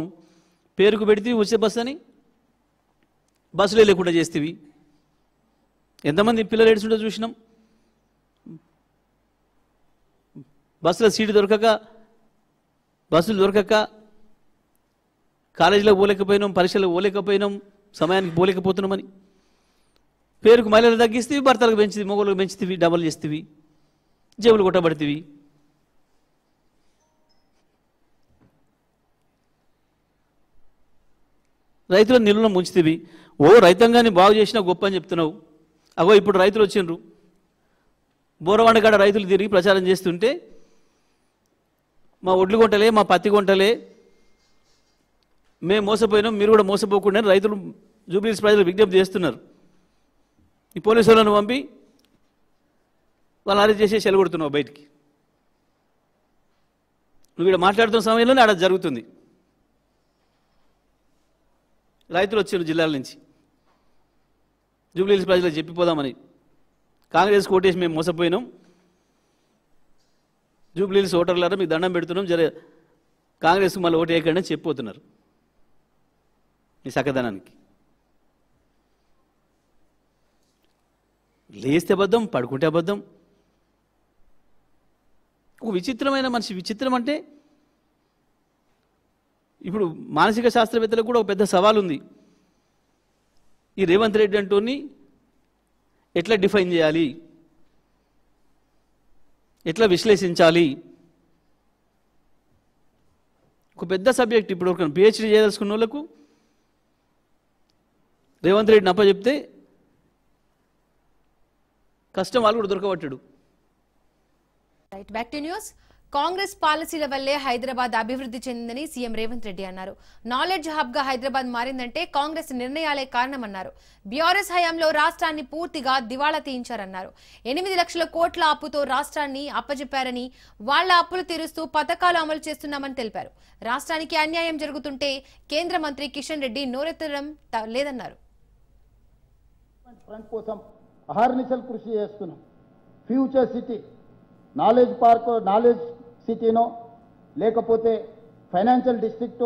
పేరుకు పెడితే వచ్చే బస్సు అని బస్సులే లేకుండా చేస్తేవి. ఎంతమంది పిల్లలు ఏడుచుంటో చూసినాం. బస్సులో సీటు దొరకక, బస్సులు దొరకక కాలేజీలో పోలేకపోయినాం, పరీక్షలకు పోలేకపోయినాం, సమయానికి పోలేకపోతున్నామని. పేరుకు మహిళలు తగ్గిస్తేవి, భర్తలకు పెంచివి, మొగోళ్ళకు పెంచుతీవి, డబల్ చేస్తేవి, జేబులు కొట్టబడితేవి. రైతులను నిలువలో ముంచుతీవి. రైతాంగాన్ని బాగు చేసినా గొప్ప అని చెప్తున్నావు. ఇప్పుడు రైతులు వచ్చిండ్రు. బోరవాండగాడ రైతులు తిరిగి ప్రచారం చేస్తుంటే మా ఒడ్లు కొంటలే, మా పత్తి కొంటలే, మేము మోసపోయినాం, మీరు కూడా మోసపోకుండా రైతులు జూబ్లీహిల్స్ ప్రజలు విజ్ఞప్తి చేస్తున్నారు. ఈ పోలీసు వాళ్ళను పంపి వాళ్ళు అరెస్ట్ చేసి చెలగొడుతున్నావు బయటికి. నువ్వు ఇక్కడ మాట్లాడుతున్న సమయంలోనే ఆడ జరుగుతుంది. రైతులు వచ్చారు జిల్లాల నుంచి జూబ్లీహిల్స్ ప్రజలకు చెప్పిపోదామని. కాంగ్రెస్ కోటేసి మేము మోసపోయినాం, జూబ్లీహిల్స్ ఓటర్లారా మీకు దండం పెడుతున్నాం, కాంగ్రెస్కి మళ్ళీ ఓటు వేయకండి అని చెప్పిపోతున్నారు. ఈ సకదనానికి లేస్తే అబద్ధం, పడుకుంటే అబద్ధం. ఒక విచిత్రమైన మనిషి. విచిత్రం అంటే ఇప్పుడు మానసిక శాస్త్రవేత్తలకు కూడా ఒక పెద్ద సవాల్ ఉంది. ఈ రేవంత్ రెడ్డి అంటోని ఎట్లా డిఫైన్ చేయాలి, ఎట్లా విశ్లేషించాలి. ఒక పెద్ద సబ్జెక్ట్. ఇప్పుడు ఒక PhD చేయదలుచుకున్న వాళ్ళకు రేవంత్ రెడ్డిని అప్పచెప్తే కష్టం, వాళ్ళు కూడా దొరకబట్టాడు. Right, back to news. Congress పాలసీల వల్లే హైదరాబాద్ అభివృద్ధి చెందిందని సీఎం రేవంత్ రెడ్డి అన్నారు. నాలెడ్జ్ హబ్ గా హైదరాబాద్ మారిందంటే కాంగ్రెస్ నిర్ణయాలే కారణమన్నారు. బీఆర్ఎస్ హయాంలో రాష్ట్రాన్ని పూర్తిగా దివాళా తీయించారన్నారు. 8 లక్షల కోట్ల అప్పుతో రాష్ట్రాన్ని అప్పజెప్పారని, వాళ్ల అప్పులు తీరుస్తూ పథకాలు అమలు చేస్తున్నామని తెలిపారు. రాష్ట్రానికి అన్యాయం జరుగుతుంటే కేంద్ర మంత్రి కిషన్ రెడ్డి నోరెత్తడం లేదన్నారు. ఫ్రంట్ కోసం అహర్నిశలు కృషి చేస్తున్నాం. Future city, knowledge park, knowledge సిటీనో లేకపోతే ఫైనాన్షియల్ డిస్ట్రిక్ట్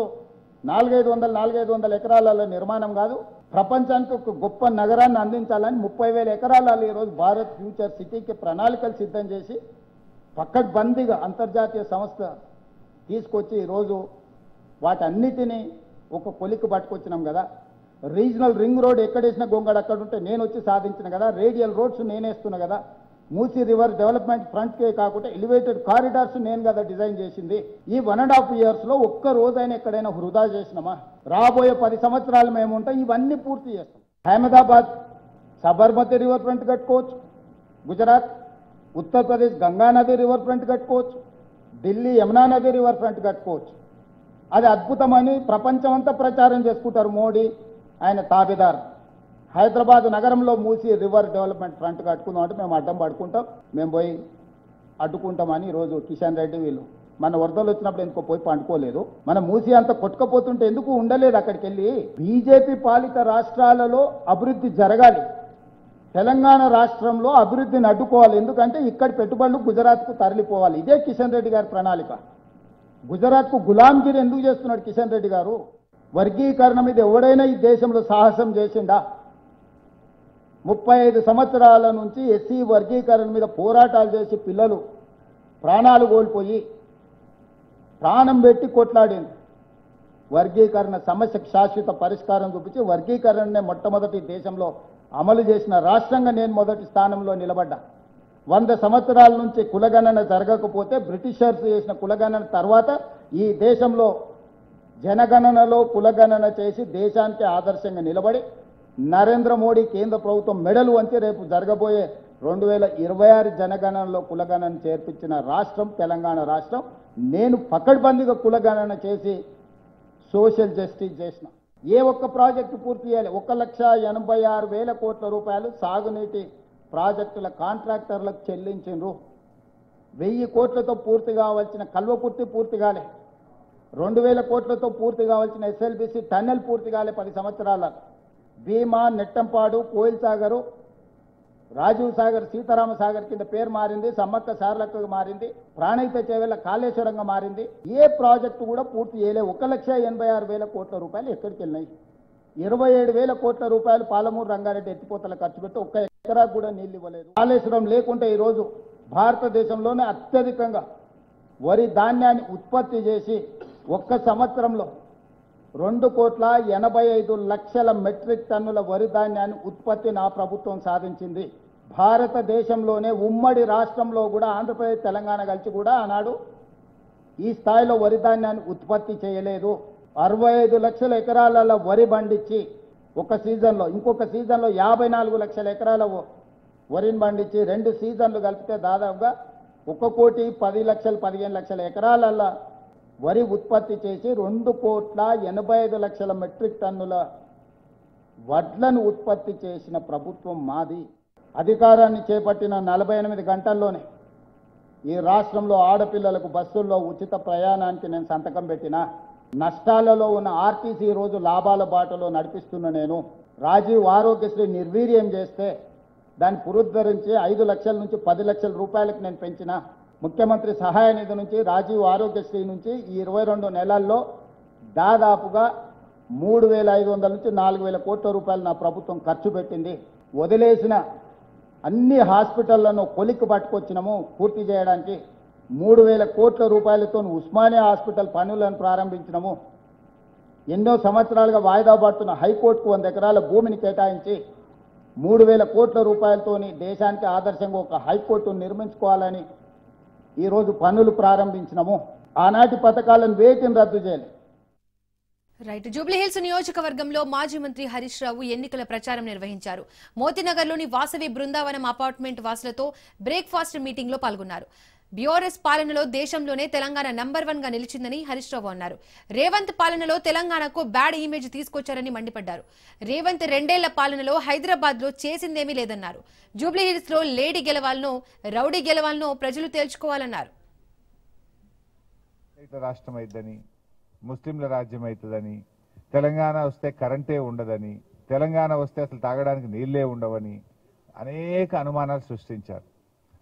400-500 ఎకరాల నిర్మాణం కాదు, ప్రపంచానికి ఒక గొప్ప నగరాన్ని అందించాలని 30,000 ఎకరాలలో ఈరోజు భారత్ ఫ్యూచర్ సిటీకి ప్రణాళికలు సిద్ధం చేసి పక్కడ్బందీగా అంతర్జాతీయ సంస్థ తీసుకొచ్చి ఈరోజు వాటన్నిటినీ ఒక కొలిక్కి పట్టుకొచ్చినాం కదా. రీజనల్ రింగ్ రోడ్ ఎక్కడేసిన గొంగడు అక్కడ ఉంటే నేను వచ్చి సాధించిన కదా. రేడియల్ రోడ్స్ నేనేస్తున్నా కదా. మూసీ రివర్ డెవలప్మెంట్ ఫ్రంట్కే కాకుండా ఎలివేటెడ్ కారిడార్స్ నేను కదా డిజైన్ చేసింది. ఈ 1.5 yearsలో ఒక్క రోజైనా ఎక్కడైనా వృధా చేసినామా? రాబోయే 10 సంవత్సరాలు మేము ఉంటాం, ఇవన్నీ పూర్తి చేస్తాం. అహ్మదాబాద్ సబర్మతి రివర్ ఫ్రంట్ కట్టుకోవచ్చు, గుజరాత్ ఉత్తరప్రదేశ్ గంగా నది రివర్ ఫ్రంట్ కట్టుకోవచ్చు, ఢిల్లీ యమునా నది రివర్ ఫ్రంట్ కట్టుకోవచ్చు. అది అద్భుతమని ప్రపంచమంతా ప్రచారం చేసుకుంటారు మోడీ ఆయన తాబేదారు. హైదరాబాద్ నగరంలో మూసి రివర్ డెవలప్మెంట్ ఫ్రంట్ కట్టుకుందాం అంటే మేము అడ్డం పడుకుంటాం, మేము పోయి అడ్డుకుంటామని ఈరోజు కిషన్ రెడ్డి వీళ్ళు మన వరదలు వచ్చినప్పుడు ఎందుకో పోయి పండుకోలేదు. మన మూసి అంత కొట్టుకపోతుంటే ఎందుకు ఉండలేదు అక్కడికి వెళ్ళి. బీజేపీ పాలిత రాష్ట్రాలలో అభివృద్ధి జరగాలి, తెలంగాణ రాష్ట్రంలో అభివృద్ధిని అడ్డుకోవాలి. ఎందుకంటే ఇక్కడి పెట్టుబడులు గుజరాత్కు తరలిపోవాలి. ఇదే కిషన్ రెడ్డి గారి ప్రణాళిక. గుజరాత్కు గులాంగిరి ఎందుకు చేస్తున్నాడు కిషన్ రెడ్డి గారు? వర్గీకరణ మీద ఎవడైనా ఈ దేశంలో సాహసం చేసిండా? 35 సంవత్సరాల నుంచి ఎస్సీ వర్గీకరణ మీద పోరాటాలు చేసి పిల్లలు ప్రాణాలు కోల్పోయి ప్రాణం పెట్టి కొట్లాడింది. వర్గీకరణ సమస్యకు శాశ్వత పరిష్కారం చూపించి వర్గీకరణనే మొట్టమొదటి దేశంలో అమలు చేసిన రాష్ట్రంగా నేను మొదటి స్థానంలో నిలబడ్డా. 100 సంవత్సరాల నుంచి కులగణన జరగకపోతే బ్రిటిషర్స్ చేసిన కులగణన తర్వాత ఈ దేశంలో జనగణనలో కులగణన చేసి దేశానికి ఆదర్శంగా నిలబడి నరేంద్ర మోడీ కేంద్ర ప్రభుత్వం మెడలు వంచి రేపు జరగబోయే 2026 జనగణనలో కులగణన చేర్పించిన రాష్ట్రం తెలంగాణ రాష్ట్రం. నేను పకడ్బందీగా కులగణన చేసి సోషల్ జస్టిస్ చేసిన. ఏ ఒక్క ప్రాజెక్టు పూర్తి చేయాలి? 1,86,000 కోట్ల రూపాయలు సాగునీటి ప్రాజెక్టుల కాంట్రాక్టర్లకు చెల్లించిండ్రు. 1000 కోట్లతో పూర్తి కావాల్సిన కల్వకుర్తి పూర్తి కాలే, 2,000 కోట్లతో పూర్తి కావాల్సిన ఎస్ఎల్బిసి టన్నెల్ పూర్తి కాలే 10 సంవత్సరాల. భీమా, నెట్టంపాడు, కోయిల్ సాగరు, రాజీవ్ సాగర్, సీతారామ సాగర్ కింద పేరు మారింది, సమ్మక్క సారలక్కగా మారింది, ప్రాణహిత చేవెళ్ల కాళేశ్వరంగా మారింది. ఏ ప్రాజెక్టు కూడా పూర్తి చేయలే. 1,86,000 కోట్ల రూపాయలు ఎక్కడికి వెళ్ళినాయి? 27,000 కోట్ల రూపాయలు పాలమూరు రంగారెడ్డి ఎత్తిపోతల ఖర్చు పెట్టి ఒక్క ఎకరా కూడా నీళ్ళు ఇవ్వలేదు. కాళేశ్వరం లేకుంటే ఈరోజు భారతదేశంలోనే అత్యధికంగా వరి ధాన్యాన్ని ఉత్పత్తి చేసి ఒక్క సంవత్సరంలో 2,85,00,000 మెట్రిక్ టన్నుల వరి ధాన్యాన్ని ఉత్పత్తి నా ప్రభుత్వం సాధించింది. భారతదేశంలోనే ఉమ్మడి రాష్ట్రంలో కూడా ఆంధ్రప్రదేశ్ తెలంగాణ కలిసి కూడా ఆనాడు ఈ స్థాయిలో వరి ధాన్యాన్ని ఉత్పత్తి చేయలేదు. 65 లక్షల ఎకరాల వరి పండించి ఒక సీజన్లో, ఇంకొక సీజన్లో 54 లక్షల ఎకరాల వరిని పండించి 2 సీజన్లు కలిపితే దాదాపుగా 1,10,00,000 15 లక్షల ఎకరాల వరి ఉత్పత్తి చేసి 2,85,00,000 మెట్రిక్ టన్నుల వడ్లను ఉత్పత్తి చేసిన ప్రభుత్వం మాది. అధికారాన్ని చేపట్టిన 48 గంటల్లోనే ఈ రాష్ట్రంలో ఆడపిల్లలకు బస్సుల్లో ఉచిత ప్రయాణానికి నేను సంతకం పెట్టిన. నష్టాలలో ఉన్న ఆర్టీసీ రోజు లాభాల బాటలో నడిపిస్తున్న నేను. రాజీవ్ ఆరోగ్యశ్రీ నిర్వీర్యం చేస్తే దాన్ని పునరుద్ధరించి 5 లక్షల నుంచి 10 లక్షల రూపాయలకు నేను పెంచిన. ముఖ్యమంత్రి సహాయ నిధి నుంచి, రాజీవ్ ఆరోగ్యశ్రీ నుంచి ఈ 22 నెలల్లో దాదాపుగా 3,500 నుంచి 4,000 కోట్ల రూపాయలు నా ప్రభుత్వం ఖర్చు పెట్టింది. వదిలేసిన అన్ని హాస్పిటళ్లను కొలిక్కి పట్టుకొచ్చినాము పూర్తి చేయడానికి. 3,000 కోట్ల రూపాయలతో ఉస్మానియా హాస్పిటల్ పనులను ప్రారంభించినాము. ఎన్నో సంవత్సరాలుగా వాయిదా పడుతున్న హైకోర్టుకు 100 ఎకరాల భూమిని కేటాయించి 3,000 కోట్ల రూపాయలతోని దేశానికి ఆదర్శంగా ఒక హైకోర్టును నిర్మించుకోవాలని ఈరోజు పనులు ప్రారంభించినాము. ఆనాటి పథకాలను వేటిని రద్దు చేయాలి. రైట్. జూబ్లీహిల్స్ నియోజకవర్గంలో మాజీ మంత్రి హరీష్ రావు ఎన్నికల ప్రచారం నిర్వహించారు. మోతీనగర్లోని వాసవి బృందావనం అపార్ట్మెంట్ వాసులతో బ్రేక్ఫాస్ట్ మీటింగ్ లో పాల్గొన్నారు. బీఆర్ఎస్ పాలనలో దేశంలోనే తెలంగాణ నంబర్ 1 గా నిలిచిందని హరీష్ రావు అన్నారు. రేవంత్ పాలనలో తెలంగాణకు బ్యాడ్ ఇమేజ్ తీసుకొచ్చారని మండిపడ్డారు. రేవంత్ 2 ఏళ్ల పాలనలో హైదరాబాద్ లో చేసిందేమీ లేదన్నారు. జూబ్లీ హిల్స్ లో లేడీ గెలవాలనో రౌడీ గెలవాలనో ప్రజలు తేల్చుకోవాలన్నారు. రాష్ట్రం అయిద్దని, ముస్లింల రాజ్యం అవుతుందని, తెలంగాణ వస్తే కరెంటే ఉండదని, తెలంగాణ వస్తే అసలు తాగడానికి నీళ్లే ఉండవని అనేక అనుమానాలు సృష్టించారు.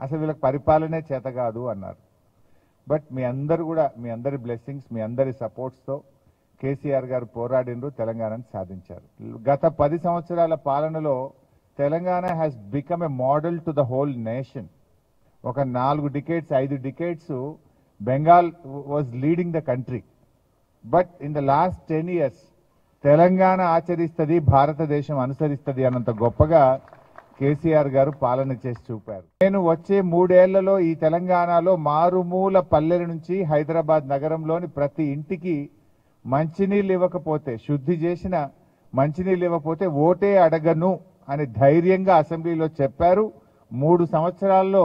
అసలు వీళ్ళకి పరిపాలనే చేత కాదు అన్నారు. బట్ మీ అందరు కూడా, మీ అందరి బ్లెస్సింగ్స్, మీ అందరి సపోర్ట్స్తో కేసీఆర్ గారు పోరాడినరు, తెలంగాణను సాధించారు. గత 10 సంవత్సరాల పాలనలో Telangana has become a model to the whole nation. ఒక 4 decades 5 decades Bengal was leading the country. But in the last 10 years Telangana ఆచరిస్తుంది, భారతదేశం అనుసరిస్తుంది అన్నంత గొప్పగా కేసీఆర్ గారు పాలన చేసి చూపారు. నేను వచ్చే 3 ఏళ్లలో ఈ తెలంగాణలో మారుమూల పల్లెల నుంచి హైదరాబాద్ నగరంలోని ప్రతి ఇంటికి మంచినీళ్ళు ఇవ్వకపోతే, శుద్ధి చేసిన మంచినీళ్ళు ఇవ్వకపోతే ఓటే అడగను అని ధైర్యంగా అసెంబ్లీలో చెప్పారు. 3 సంవత్సరాల్లో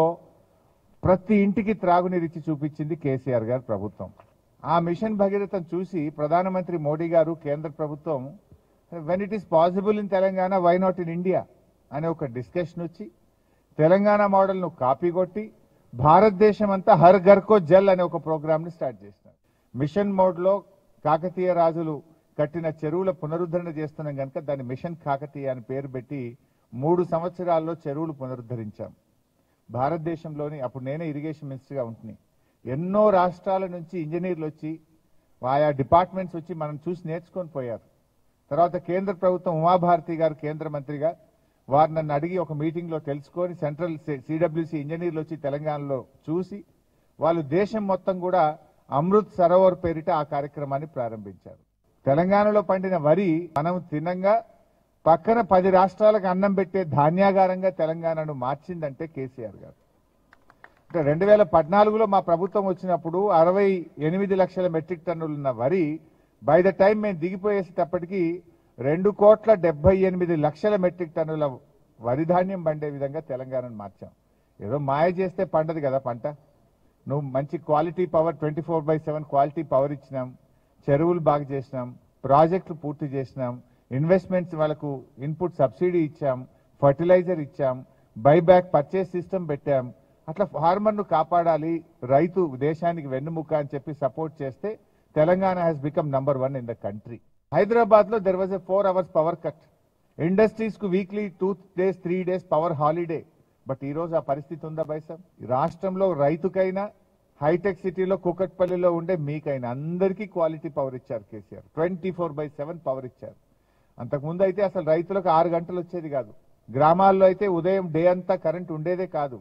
ప్రతి ఇంటికి త్రాగునీరిచ్చి చూపించింది కేసీఆర్ గారి ప్రభుత్వం. ఆ మిషన్ భగీరథను చూసి ప్రధానమంత్రి మోడీ గారు, కేంద్ర ప్రభుత్వం when it is possible in Telangana why not in India అనే ఒక డిస్కషన్ వచ్చి తెలంగాణ మోడల్ను కాపీ కొట్టి భారతదేశం అంతా హర్ ఘర్ కో జల్ అనే ఒక ప్రోగ్రామ్ని స్టార్ట్ చేసినారు. మిషన్ మోడ్లో కాకతీయ రాజులు కట్టిన చెరువుల పునరుద్ధరణ చేస్తున్నాం కనుక దాన్ని మిషన్ కాకతీయ అని పేరు పెట్టి 3 సంవత్సరాల్లో చెరువులు పునరుద్ధరించాం. భారతదేశంలోని, అప్పుడు నేనే ఇరిగేషన్ మినిస్టర్గా ఉంటుంది, ఎన్నో రాష్ట్రాల నుంచి ఇంజనీర్లు వచ్చి, ఆయా డిపార్ట్మెంట్స్ వచ్చి మనం చూసి నేర్చుకొని పోయారు. తర్వాత కేంద్ర ప్రభుత్వం, ఉమాభారతి గారు కేంద్ర మంత్రిగా, వారు నన్ను అడిగి ఒక మీటింగ్లో తెలుసుకొని సెంట్రల్ సిడబ్ల్యూసి ఇంజనీర్లు వచ్చి తెలంగాణలో చూసి వాళ్ళు దేశం మొత్తం కూడా అమృత్ సరోవర్ పేరిట ఆ కార్యక్రమాన్ని ప్రారంభించారు. తెలంగాణలో పండిన వరి మనం తినంగా పక్కన 10 రాష్ట్రాలకు అన్నం పెట్టే ధాన్యాగారంగా తెలంగాణను మార్చిందంటే కేసీఆర్ గారు. అంటే 2014లో మా ప్రభుత్వం వచ్చినప్పుడు 68 లక్షల మెట్రిక్ టన్నులు ఉన్న వరి బై ద టైం మేము దిగిపోయేసేటప్పటికి 2,78,00,000 మెట్రిక్ టన్నుల వరి ధాన్యం పండే విధంగా తెలంగాణను మార్చాం. ఏదో మాయ చేస్తే పండదు కదా పంట. నువ్వు మంచి క్వాలిటీ పవర్ 24/7 క్వాలిటీ పవర్ ఇచ్చినాం, చెరువులు బాగు చేసినాం, ప్రాజెక్టులు పూర్తి చేసినాం, ఇన్వెస్ట్మెంట్స్ వాళ్ళకు ఇన్పుట్ సబ్సిడీ ఇచ్చాం, ఫర్టిలైజర్ ఇచ్చాం, బైబ్యాక్ పర్చేస్ సిస్టమ్ పెట్టాం. అట్లా ఫార్మర్ను కాపాడాలి, రైతు దేశానికి వెన్నుముక్క అని చెప్పి సపోర్ట్ చేస్తే Telangana has become number 1 in the country. Hyderabad లో there was a 4 hours power cut. Industries కు weekly 2 days 3 days power holiday. But ఈ రోజు ఆ పరిస్థితి ఉందా బైసం? రాష్ట్రంలో రైతుకైనా, హైటెక్ సిటీలో కూకట్పల్లిలో ఉండే మీకైనా అందరికీ క్వాలిటీ పవర్ ఇచ్చారు కేసీఆర్. 24/7 పవర్ ఇచ్చారు. అంతకుముందు అయితే అసలు రైతులకు 6 గంటలు వచ్చేది కాదు. గ్రామాల్లో అయితే ఉదయం డే అంతా కరెంట్ ఉండేదే కాదు.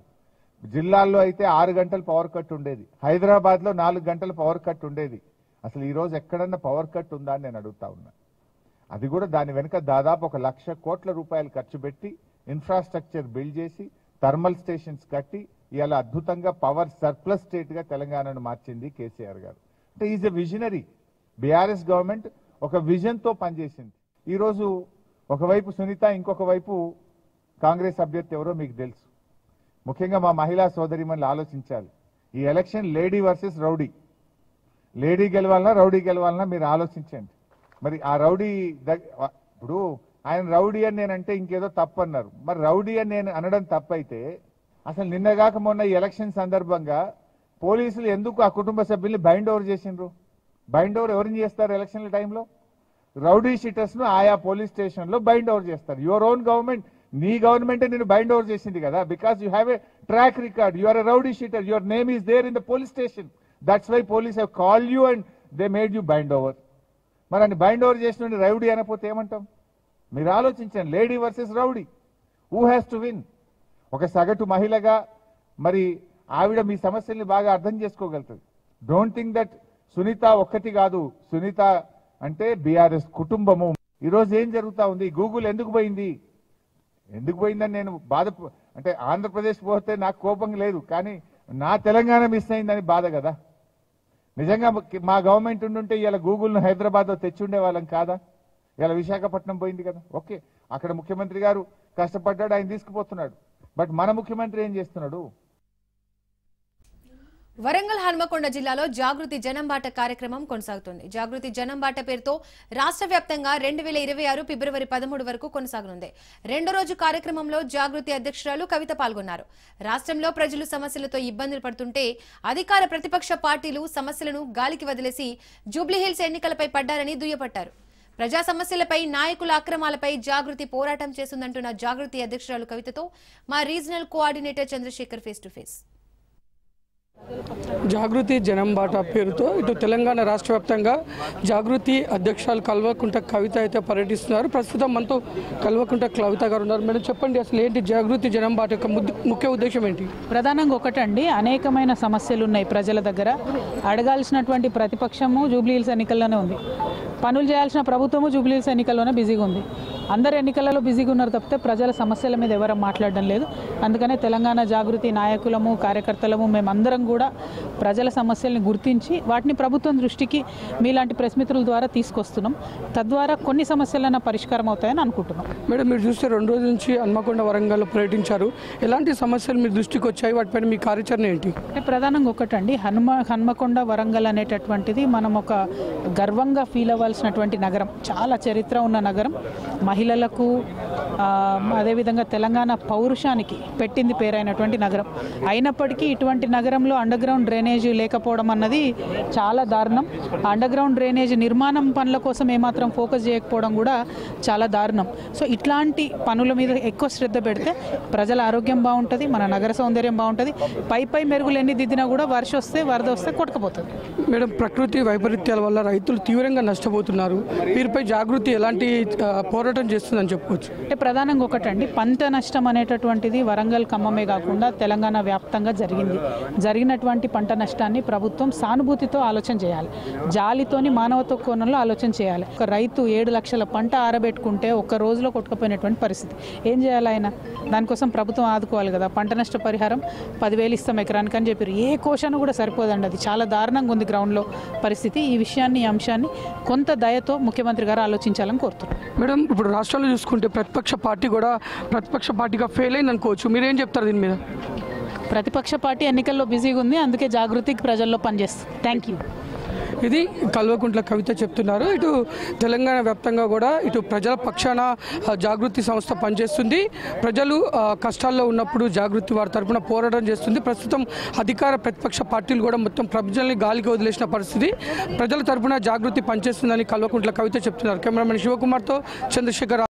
జిల్లాల్లో అయితే 6 గంటలు పవర్ కట్ ఉండేది. హైదరాబాద్ లో 4 గంటల పవర్ కట్ ఉండేది. అసలు ఈ రోజు ఎక్కడన్నా పవర్ కట్ ఉందా అని నేను అడుగుతా ఉన్నా. అది కూడా దాని వెనుక దాదాపు 1,00,000 కోట్ల రూపాయలు ఖర్చు పెట్టి ఇన్ఫ్రాస్ట్రక్చర్ బిల్డ్ చేసి థర్మల్ స్టేషన్స్ కట్టి ఇలా అద్భుతంగా పవర్ సర్ప్లస్ స్టేట్ గా తెలంగాణను మార్చింది కేసీఆర్ గారు. అంటే is a visionary. BRS government ఒక విజన్ తో పనిచేసింది. ఈ రోజు ఒకవైపు సునీత, ఇంకొక వైపు కాంగ్రెస్ అభ్యర్థి ఎవరో మీకు తెలుసు. ముఖ్యంగా మా మహిళా సోదరిమణులు ఆలోచించాలి. ఈ election lady versus rowdy. Lady గెలవాలన్నా రౌడీ గెలవాలన్నా మీరు ఆలోచించండి. మరి ఆ రౌడీ ఇప్పుడు ఆయన రౌడీ అని నేనంటే ఇంకేదో తప్పు అన్నారు. మరి రౌడీ అని నేను అనడం తప్పైతే అసలు నిన్నగాక మొన్న ఈ ఎలక్షన్ సందర్భంగా పోలీసులు ఎందుకు ఆ కుటుంబ సభ్యుల్ని బైండ్ ఓవర్ చేసిండ్రు? బైండ్ ఓవర్ ఎవరిని చేస్తారు ఎలక్షన్ల టైంలో? రౌడీ షీటర్స్ ను ఆయా పోలీస్ స్టేషన్ లో బైండ్ ఓవర్ చేస్తారు. యువర్ ఓన్ గవర్నమెంట్, నీ గవర్నమెంటే నేను బైండ్ ఓవర్ చేసింది కదా. Because you have a track record, you are a rowdy sheeter, your name is there in the police station. That's why police have call you and they made you bind over. మరి అని bind over చేసిన rowdy అనకపోతే ఏమంటాం? మీరు ఆలోచించండి. Lady versus rowdy, who has to win? ఒక సగటు మహిళగా మరి ఆవిడ మీ సమస్యల్ని బాగా అర్థం చేసుకోగలుగుతుంది. డోంట్ థింక్ దట్ సునీత ఒక్కటి కాదు. సునీత అంటే బీఆర్ఎస్ కుటుంబము. ఈరోజు ఏం జరుగుతా ఉంది? గూగుల్ ఎందుకు పోయింది? ఎందుకు పోయిందని నేను అంటే ఆంధ్రప్రదేశ్ పోతే నాకు కోపం లేదు, కానీ నా తెలంగాణ మిస్ అయిందని బాధ కదా. నిజంగా మా గవర్నమెంట్ ఉండుంటే ఇలా గూగుల్ను హైదరాబాద్లో తెచ్చుండే వాళ్ళం కాదా? ఇలా విశాఖపట్నం పోయింది కదా. ఓకే, అక్కడ ముఖ్యమంత్రి గారు కష్టపడ్డాడు, ఆయన తీసుకుపోతున్నాడు. బట్ మన ముఖ్యమంత్రి ఏం చేస్తున్నాడు? వరంగల్ హన్మకొండ జిల్లాలో జాగృతి జనంబాట కార్యక్రమం కొనసాగుతుంది. జాగృతి జనంబాట పేరుతో రాష్ట్ర వ్యాప్తంగా 2026 ఫిబ్రవరి 13 వరకు కొనసాగనుంది. రెండో రోజు కార్యక్రమంలో జాగృతి అధ్యక్షురాలు కవిత పాల్గొన్నారు. రాష్ట్రంలో ప్రజలు సమస్యలతో ఇబ్బందులు పడుతుంటే అధికార ప్రతిపక్ష పార్టీలు సమస్యలను గాలికి వదిలేసి జూబ్లీహిల్స్ ఎన్నికలపై పడ్డారని దుయ్యబట్టారు. ప్రజా సమస్యలపై నాయకుల అక్రమాలపై జాగృతి పోరాటం చేస్తుందంటున్న జాగృతి అధ్యక్షురాలు కవితతో మా regional coordinator Chandrashekar face to face. Jagruthi Janambata పేరుతో ఇటు తెలంగాణ రాష్ట్ర వ్యాప్తంగా జాగృతి అధ్యక్షురాలు కల్వకుంట్ల కవిత అయితే పర్యటిస్తున్నారు. ప్రస్తుతం మనతో కల్వకుంట్ల కవిత గారు ఉన్నారు. మేడం చెప్పండి, అసలు ఏంటి జాగృతి జనంబాట యొక్క ముఖ్య ఉద్దేశం ఏంటి? ప్రధానంగా ఒకటండి, అనేకమైన సమస్యలు ఉన్నాయి ప్రజల దగ్గర. అడగాల్సినటువంటి ప్రతిపక్షము జూబ్లీహిల్స్ ఎన్నికల్లోనే ఉంది, పనులు చేయాల్సిన ప్రభుత్వము జూబ్లీహిల్స్ ఎన్నికల్లోనే బిజీగా ఉంది. అందరు ఎన్నికలలో బిజీగా ఉన్నారు తప్పితే ప్రజల సమస్యల మీద ఎవరు మాట్లాడడం లేదు. అందుకనే తెలంగాణ జాగృతి నాయకులము కార్యకర్తలము మేమందరం కూడా ప్రజల సమస్యల్ని గుర్తించి వాటిని ప్రభుత్వం దృష్టికి మీలాంటి ప్రెస్ మిత్రుల ద్వారా తీసుకొస్తున్నాం. తద్వారా కొన్ని సమస్యలైనా పరిష్కారం అవుతాయని అనుకుంటున్నాం. మేడం, మీరు చూస్తే 2 రోజుల నుంచి హన్మకొండ వరంగల్లో పర్యటించారు. ఎలాంటి సమస్యలు మీ దృష్టికి వచ్చాయి, వాటిపైన మీ కార్యాచరణ ఏంటి? అంటే ప్రధానంగా ఒకటండి, హన్మకొండ వరంగల్ అనేటటువంటిది మనం ఒక గర్వంగా ఫీల్ అవ్వాల్సినటువంటి నగరం. చాలా చరిత్ర ఉన్న నగరం. మహిళలకు అదేవిధంగా తెలంగాణ పౌరుషానికి పెట్టింది పేరైనటువంటి నగరం. అయినప్పటికీ ఇటువంటి నగరంలో అండర్ గ్రౌండ్ డ్రైనేజీ లేకపోవడం అన్నది చాలా దారుణం. అండర్ గ్రౌండ్ డ్రైనేజీ నిర్మాణం పనుల కోసం ఏమాత్రం ఫోకస్ చేయకపోవడం కూడా చాలా దారుణం. సో ఇట్లాంటి పనుల మీద ఎక్కువ శ్రద్ధ పెడితే ప్రజల ఆరోగ్యం బాగుంటుంది, మన నగర సౌందర్యం బాగుంటుంది. పై మెరుగులు ఎన్ని దిద్దినా కూడా వరద వస్తే కొట్టుకుపోతుంది. మేడం, ప్రకృతి వైపరీత్యాల వల్ల రైతులు తీవ్రంగా నష్టపోతున్నారు. వీరిపై జాగృతి ఎలాంటి పోరాటం చేస్తుందని చెప్పవచ్చు? అంటే ప్రధానంగా ఒకటండి, పంట నష్టం అనేటటువంటిది వరంగల్ ఖమ్మమే కాకుండా తెలంగాణ వ్యాప్తంగా జరిగినటువంటి పంట నష్టాన్ని ప్రభుత్వం సానుభూతితో ఆలోచన చేయాలి, జాలితోని మానవత్వ కోణంలో ఆలోచన చేయాలి. ఒక రైతు 7 లక్షల పంట ఆరబెట్టుకుంటే ఒక్క రోజులో కొట్టుకుపోయినటువంటి పరిస్థితి. ఏం చేయాలి ఆయన? దానికోసం ప్రభుత్వం ఆదుకోవాలి కదా. పంట నష్ట పరిహారం 10,000 ఇస్తాం ఎకరానికి అని చెప్పారు. ఏ కోశాను కూడా సరిపోదండి. అది చాలా దారుణంగా ఉంది గ్రౌండ్లో పరిస్థితి. ఈ అంశాన్ని కొంత దయతో ముఖ్యమంత్రి గారు ఆలోచించాలని కోరుతున్నారు. మేడం, ఇప్పుడు రాష్ట్రంలో చూసుకుంటే ప్రతిపక్ష పార్టీగా ఫెయిల్ అయింది అనుకోవచ్చు. మీరేం చెప్తారు దీని మీద? ప్రతిపక్ష పార్టీ ఎన్నికల్లో బిజీగా ఉంది, అందుకే జాగృతికి ప్రజల్లో పనిచేస్తుంది. Thank you. ఇది కల్వకుంట్ల కవిత చెప్తున్నారు. ఇటు తెలంగాణ వ్యాప్తంగా కూడా ఇటు ప్రజల పక్షాన జాగృతి సంస్థ పనిచేస్తుంది. ప్రజలు కష్టాల్లో ఉన్నప్పుడు జాగృతి వారి తరఫున పోరాటం చేస్తుంది. ప్రస్తుతం అధికార ప్రతిపక్ష పార్టీలు కూడా మొత్తం ప్రజల్ని గాలికి వదిలేసిన పరిస్థితి. ప్రజల తరఫున జాగృతి పనిచేస్తుందని కల్వకుంట్ల కవిత చెప్తున్నారు. కెమెరామెన్ శివకుమార్తో చంద్రశేఖర్.